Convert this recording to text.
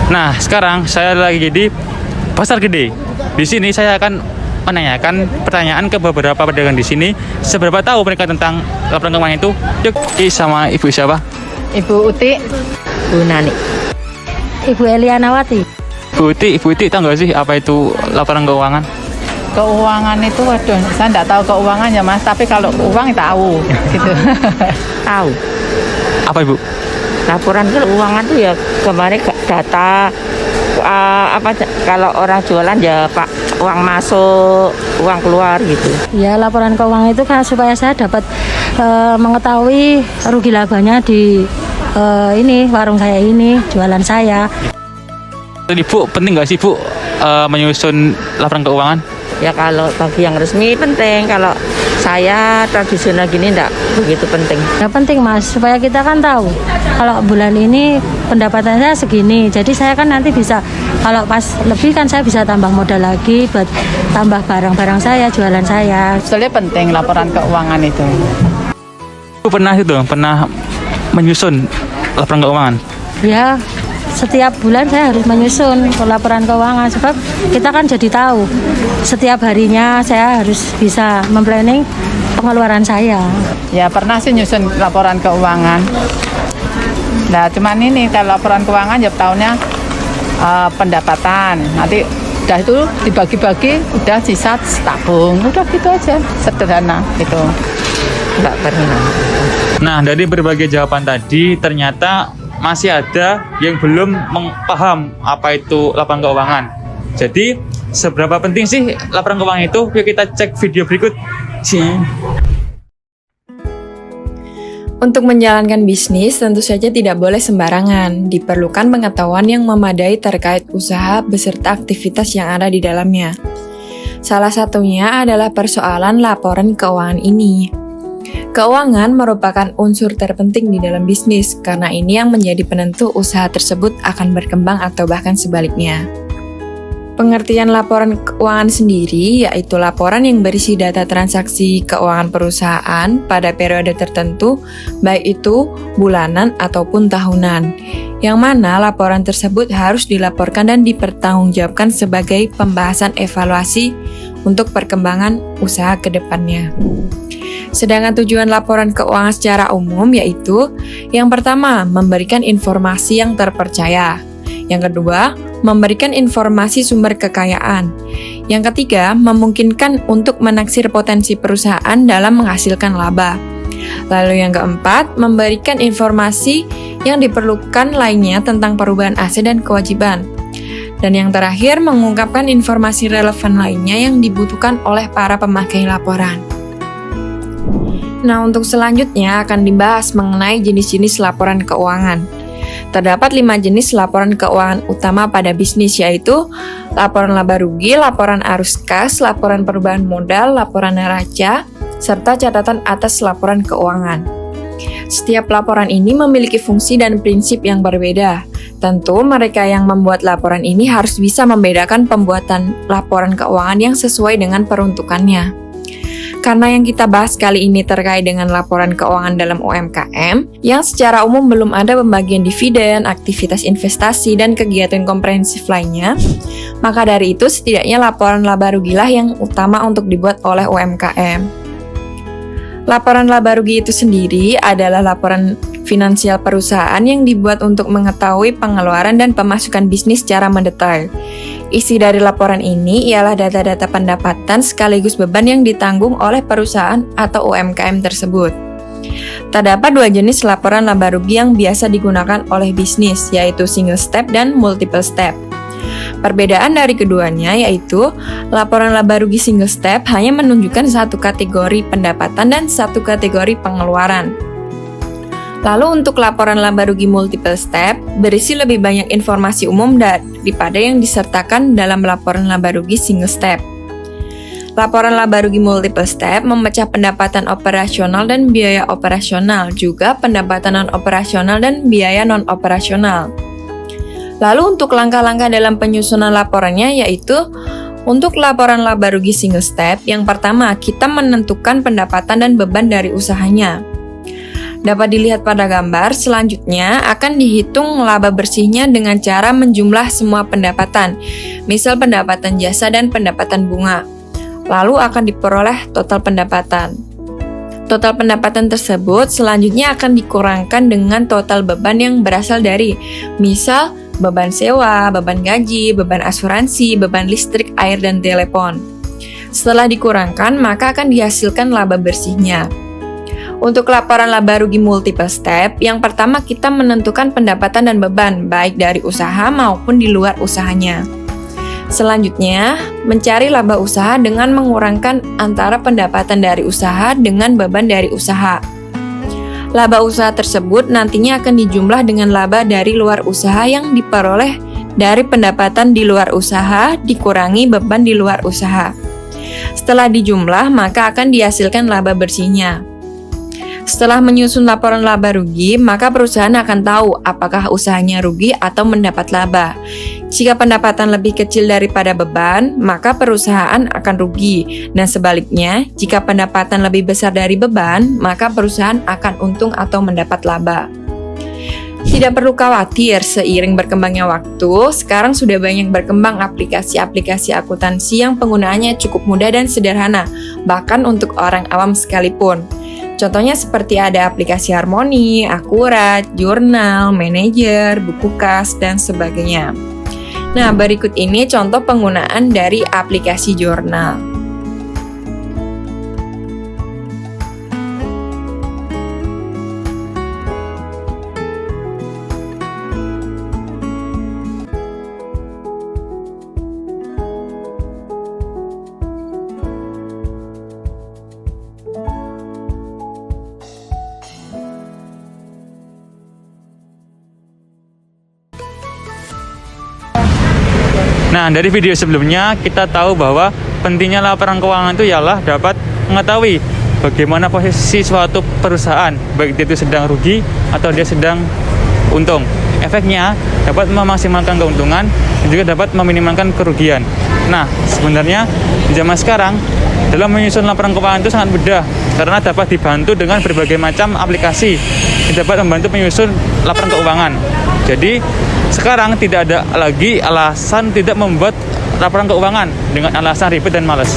Nah, sekarang saya lagi di Pasar Gede. Di sini saya akan menanyakan pertanyaan ke beberapa pedagang di sini. Seberapa tahu mereka tentang laporan keuangan itu? Yuk, sama Ibu siapa? Ibu Uti, Bu Nani. Ibu Elianawati. Ibu Uti tahu nggak sih apa itu laporan keuangan? keuangan itu waduh, saya nggak tahu keuangan ya Mas, tapi kalau uang tahu gitu. Tahu. Apa Ibu? Laporan keuangan tuh ya kemarin data kalau orang jualan ya Pak, uang masuk, uang keluar gitu. Ya, laporan keuangan itu kan supaya saya dapat mengetahui rugi labanya di ini warung saya ini, jualan saya. Ibu, penting nggak sih Bu menyusun laporan keuangan? Ya kalau bagi yang resmi penting, kalau saya tradisional gini enggak begitu penting. Ya penting Mas, supaya kita kan tahu kalau bulan ini pendapatan saya segini. Jadi saya kan nanti bisa, kalau pas lebih kan saya bisa tambah modal lagi buat tambah barang-barang saya, jualan saya. Sebetulnya penting laporan keuangan itu. Ibu pernah menyusun laporan keuangan? Ya, setiap bulan saya harus menyusun laporan keuangan sebab kita kan jadi tahu setiap harinya saya harus bisa memplanning pengeluaran saya. Ya pernah sih nyusun laporan keuangan. Nah cuman ini kalau laporan keuangan ya tahunnya pendapatan. Nanti udah itu dibagi-bagi, udah sisa tabung, udah gitu aja, sederhana gitu. Enggak pernah. Nah, dari berbagai jawaban tadi ternyata masih ada yang belum paham apa itu laporan keuangan. Jadi, seberapa penting sih laporan keuangan itu? Yuk kita cek video berikut. Untuk menjalankan bisnis, tentu saja tidak boleh sembarangan. Diperlukan pengetahuan yang memadai terkait usaha beserta aktivitas yang ada di dalamnya. Salah satunya adalah persoalan laporan keuangan ini. Keuangan merupakan unsur terpenting di dalam bisnis, karena ini yang menjadi penentu usaha tersebut akan berkembang atau bahkan sebaliknya. Pengertian laporan keuangan sendiri yaitu laporan yang berisi data transaksi keuangan perusahaan pada periode tertentu, baik itu bulanan ataupun tahunan, yang mana laporan tersebut harus dilaporkan dan dipertanggungjawabkan sebagai pembahasan evaluasi untuk perkembangan usaha ke depannya. Sedangkan tujuan laporan keuangan secara umum yaitu yang pertama, memberikan informasi yang terpercaya. Yang kedua, memberikan informasi sumber kekayaan. Yang ketiga, memungkinkan untuk menaksir potensi perusahaan dalam menghasilkan laba. Lalu yang keempat, memberikan informasi yang diperlukan lainnya tentang perubahan aset dan kewajiban. Dan yang terakhir, mengungkapkan informasi relevan lainnya yang dibutuhkan oleh para pemakai laporan. Nah, untuk selanjutnya akan dibahas mengenai jenis-jenis laporan keuangan. Terdapat 5 jenis laporan keuangan utama pada bisnis, yaitu laporan laba rugi, laporan arus kas, laporan perubahan modal, laporan neraca, serta catatan atas laporan keuangan. Setiap laporan ini memiliki fungsi dan prinsip yang berbeda. Tentu mereka yang membuat laporan ini harus bisa membedakan pembuatan laporan keuangan yang sesuai dengan peruntukannya. Karena yang kita bahas kali ini terkait dengan laporan keuangan dalam UMKM, yang secara umum belum ada pembagian dividen, aktivitas investasi, dan kegiatan komprehensif lainnya, maka dari itu setidaknya laporan laba rugilah yang utama untuk dibuat oleh UMKM. Laporan laba rugi itu sendiri adalah laporan finansial perusahaan yang dibuat untuk mengetahui pengeluaran dan pemasukan bisnis secara mendetail. Isi dari laporan ini ialah data-data pendapatan sekaligus beban yang ditanggung oleh perusahaan atau UMKM tersebut. Terdapat 2 jenis laporan laba rugi yang biasa digunakan oleh bisnis, yaitu single step dan multiple step. Perbedaan dari keduanya yaitu laporan laba rugi single step hanya menunjukkan satu kategori pendapatan dan satu kategori pengeluaran. Lalu untuk laporan laba rugi multiple step berisi lebih banyak informasi umum daripada yang disertakan dalam laporan laba rugi single step. Laporan laba rugi multiple step memecah pendapatan operasional dan biaya operasional, juga pendapatan non-operasional dan biaya non-operasional. Lalu untuk langkah-langkah dalam penyusunan laporannya yaitu untuk laporan laba rugi single step, yang pertama kita menentukan pendapatan dan beban dari usahanya. Dapat dilihat pada gambar, selanjutnya akan dihitung laba bersihnya dengan cara menjumlah semua pendapatan, misal pendapatan jasa dan pendapatan bunga. Lalu akan diperoleh total pendapatan. Total pendapatan tersebut selanjutnya akan dikurangkan dengan total beban yang berasal dari, misal, beban sewa, beban gaji, beban asuransi, beban listrik, air, dan telepon. Setelah dikurangkan, maka akan dihasilkan laba bersihnya. Untuk laporan laba rugi multiple step, yang pertama kita menentukan pendapatan dan beban, baik dari usaha maupun di luar usahanya. Selanjutnya, mencari laba usaha dengan mengurangkan antara pendapatan dari usaha dengan beban dari usaha. Laba usaha tersebut nantinya akan dijumlah dengan laba dari luar usaha yang diperoleh dari pendapatan di luar usaha dikurangi beban di luar usaha. Setelah dijumlah, maka akan dihasilkan laba bersihnya. Setelah menyusun laporan laba rugi, maka perusahaan akan tahu apakah usahanya rugi atau mendapat laba. Jika pendapatan lebih kecil daripada beban, maka perusahaan akan rugi. Dan sebaliknya, jika pendapatan lebih besar dari beban, maka perusahaan akan untung atau mendapat laba. Tidak perlu khawatir, seiring berkembangnya waktu, sekarang sudah banyak berkembang aplikasi-aplikasi akuntansi yang penggunaannya cukup mudah dan sederhana, bahkan untuk orang awam sekalipun. Contohnya seperti ada aplikasi Harmoni, Akurat, Jurnal, Manajer, Buku Kas, dan sebagainya. Nah, berikut ini contoh penggunaan dari aplikasi Jurnal. Nah, dari video sebelumnya kita tahu bahwa pentingnya laporan keuangan itu ialah dapat mengetahui bagaimana posisi suatu perusahaan, baik itu sedang rugi atau dia sedang untung. Efeknya dapat memaksimalkan keuntungan dan juga dapat meminimalkan kerugian. Nah, sebenarnya di zaman sekarang dalam menyusun laporan keuangan itu sangat mudah karena dapat dibantu dengan berbagai macam aplikasi yang dapat membantu menyusun laporan keuangan. Jadi sekarang tidak ada lagi alasan tidak membuat laporan keuangan dengan alasan ribet dan malas.